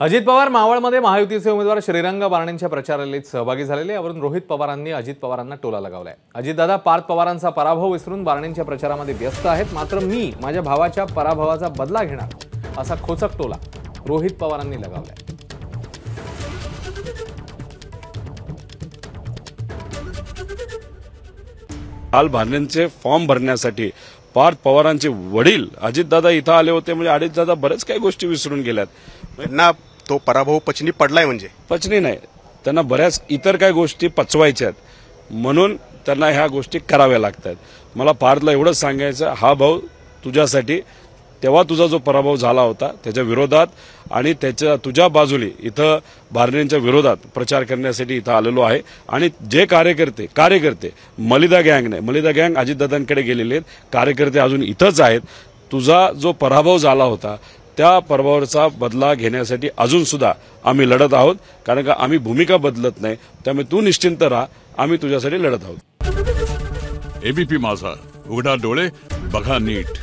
अजित पवार मावळमध्ये महायुतीचे उमेदवार श्रीरंग बारणेंच्या प्रचार रॅलीत सहभागी झालेले। यावरून रोहित पवारांनी अजित पवारांना टोला लगावलाय। अजितदादा पार्थ पवारांचा पराभव विसरून बारणेंच्या प्रचारामध्ये व्यस्त आहेत, मात्र मी माझ्या भावाच्या पराभवाचा बदला घेणार असा खोचक टोला रोहित पवारांनी लगावलाय। काल बारणेंचे फॉर्म भरण्यासाठी पार्थ पवारांचे वडील अजितदादा इथं आले होते। म्हणजे अजितदादा बरेच काही गोष्टी विसरून गेल्यात। त्यांना तो पराभव पचनी पडलाय, म्हणजे पचनी नाही, त्यांना बऱ्याच इतर काही गोष्टी पचवायच्या आहेत, म्हणून त्यांना ह्या गोष्टी कराव्या लागतात। मला पार्थला एवढंच सांगायचं, हा भाऊ तुझ्यासाठी तेव्हा तुझा जो पराभव झाला होता त्याच्या विरोधात आणि त्याच्या तुझ्या बाजूने इथं बारणेंच्या विरोधात प्रचार करण्यासाठी इथं आलेलो आहे। आणि जे कार्यकर्ते मलिदा गँग नाही, मलिदा गँग अजितदादांकडे गेलेले आहेत, कार्यकर्ते अजून इथंच आहेत। तुझा जो पराभव झाला होता त्या पराभवाचा बदला घेण्यासाठी अजून सुद्धा आम्ही लढत आहोत, कारण का आम्ही भूमिका बदलत नाही। त्यामुळे तू निश्चिंत राहा, आम्ही तुझ्यासाठी लढत आहोत। एबीपी माझा, उघडा डोळे बघा नीट।